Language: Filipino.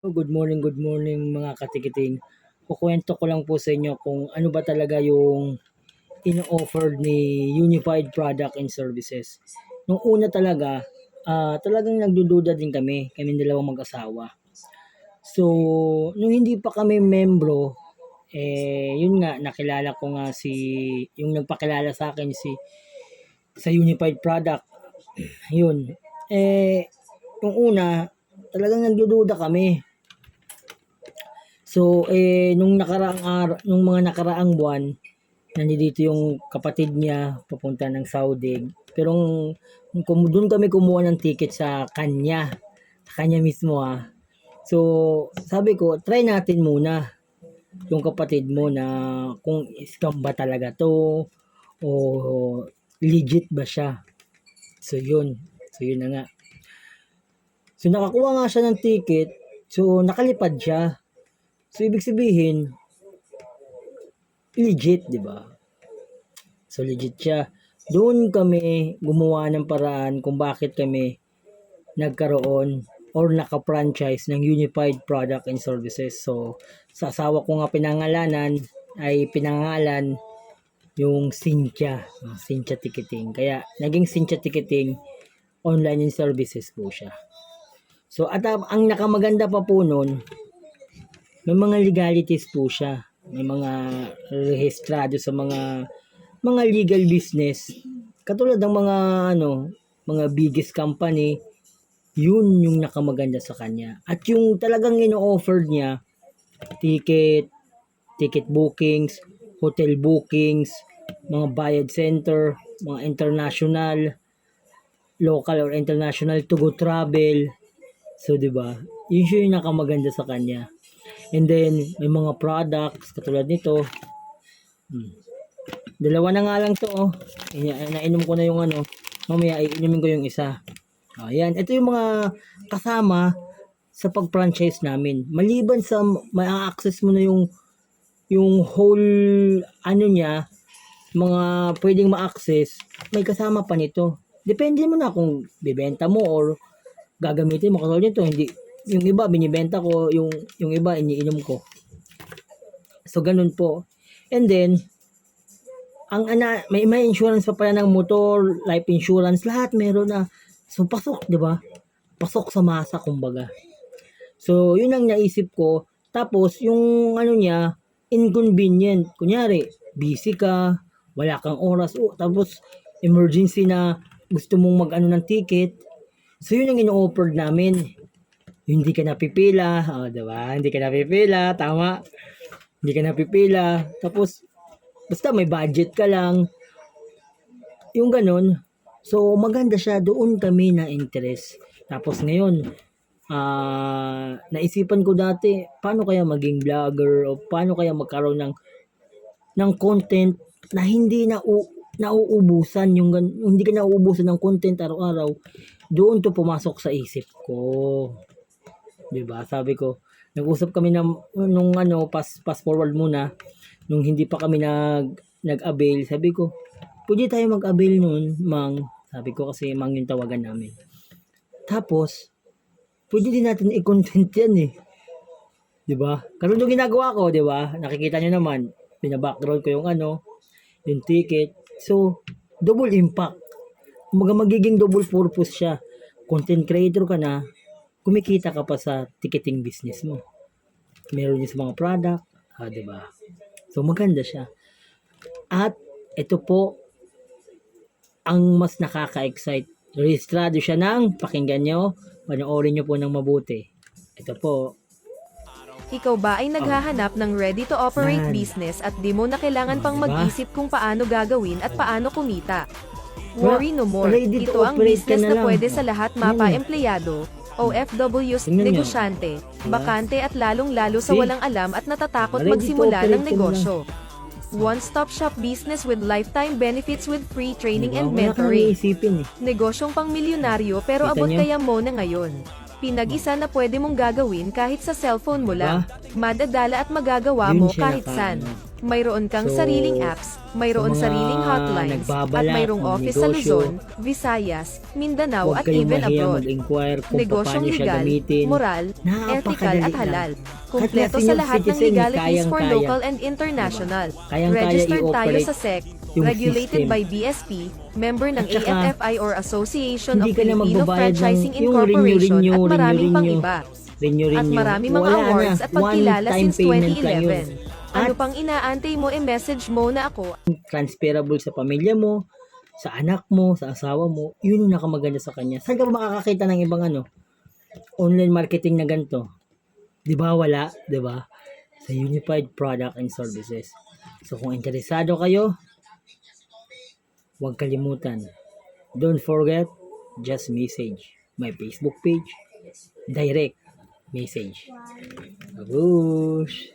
Good morning mga katikiting. Kukuwento ko lang po sa inyo kung ano ba talaga yung ino-offer ni Unified Product and Services. Nung una talaga, talagang nagdududa din kaming dalawang mag-asawa. So, nung hindi pa kami membro, yun nga, nakilala ko nga yung nagpakilala sa akin sa Unified Product. Yun. Yung una, talagang nagdududa kami. So, nung mga nakaraang buwan, nandito yung kapatid niya papunta ng Saudi. Pero doon kami kumuha ng ticket sa kanya mismo. So, sabi ko, try natin muna yung kapatid mo na kung scam ba talaga to o legit ba siya. So, yun. Na nga. So, nakakuha nga siya ng ticket. So, nakalipad siya. So, ibig sabihin, legit, di ba? So, legit siya. Doon kami gumawa ng paraan kung bakit kami nagkaroon or naka-franchise ng Unified Product and Services. So, sa asawa ko nga pinangalan yung Cynthia Ticketing. Kaya, naging Cynthia Ticketing online and services po siya. So, at ang nakamaganda pa po nun, may mga legalities po siya. May mga rehistrado sa mga legal business. Katulad ng mga biggest company, yun yung nakamaganda sa kanya. At yung talagang ino-offer niya, ticket bookings, hotel bookings, mga bayad center, mga international, local or international to go travel. So, di ba? Yun yung nakamaganda sa kanya. And then, may mga products, katulad nito. Dalawa na nga lang to, Nainom ko na yung mamaya iinumin ko yung isa. Ayan, ito yung mga kasama sa pag-franchise namin. Maliban sa ma-access mo na yung whole, niya, mga pwedeng ma-access, may kasama pa nito. Depende mo na kung bibenta mo or gagamitin mo. Katulad nito, hindi, yung iba binibenta ko, yung iba iniinom ko. So ganun po. And then may insurance pa pala ng motor, life insurance, lahat meron na. So pasok, 'di ba? Pasok sa masa kumbaga. So yun ang naisip ko. Tapos yung niya, inconvenient. Kunyari, busy ka, wala kang oras, tapos emergency na gusto mong ng ticket. So yun ang ino-offer namin. Hindi ka napipila, diba? Hindi ka napipila, tama. Hindi ka napipila. Tapos, basta may budget ka lang. Yung ganun. So, maganda siya. Doon kami na interest. Tapos ngayon, naisipan ko dati, paano kaya maging vlogger o paano kaya magkaroon ng content na hindi nauubusan hindi ka nauubusan ng content araw-araw. Doon to pumasok sa isip ko. Diba? Sabi ko, nag-usap kami nung fast forward muna, nung hindi pa kami nag-avail, sabi ko, pwede tayo mag-avail nun, Mang. Sabi ko kasi Mang yung tawagan namin. Tapos, pwede din natin i-content yan Diba? Kasi yung ginagawa ko, diba? Nakikita nyo naman, pina-background ko yung ticket. So, double impact. Magiging double purpose siya. Content creator ka na, kumikita ka pa sa ticketing business mo. Meron din sa mga product, diba? So, maganda siya. At, ito po, ang mas nakaka-excite. Rehistrado siya pakinggan nyo, panoorin nyo po ng mabuti. Ito po. Ikaw ba ay naghahanap ng ready-to-operate business at di mo na kailangan pang mag-isip kung paano gagawin at paano kumita? Worry no more. Ito ang business na pwede sa lahat mapa-empleyado, OFWs, negosyante, bakante at lalong-lalo sa walang alam at natatakot magsimula ng negosyo. One-stop shop business with lifetime benefits with free training and mentoring. Negosyong pang milyonaryo pero abot kaya mo na ngayon. Pinag-isa na pwede mong gagawin kahit sa cellphone mo lang. Madadala at magagawa mo kahit saan. Mayroon kang So, sariling apps, mayroon sa mga sariling hotlines, at nagbabalak mayroong ng office sa negosyo, Luzon, Visayas, Mindanao huwag at kayong even mahiya abroad. mag-inquire kung Negosyong paano siya legal, gamitin. moral, ethical Napakadali at lang. halal. Kahit Kumpleto na sa senior lahat ng citizen, legalities for kayang-kaya. local and international. Kayang-kaya Registered tayo i-operate sa SEC, yung regulated system. by BSP, member ng At saka, AFFI or Association hindi of ka na Filipino magbabayad ng Franchising yung Incorporation renew, at maraming pang renew. iba. Renew. At marami mga Wala awards na. at pagkilala One-time since payment lang yun. 2011. Ano At pang inaantay mo, i-message mo na ako. transferable sa pamilya mo, sa anak mo, sa asawa mo, yun yung nakamaganda sa kanya. Saan ka ba makakakita ng ibang online marketing na ganito? Di ba wala? Di ba? Sa Unified Product and Services. So kung interesado kayo, huwag kalimutan. Don't forget, just message my Facebook page. Direct message. Babush!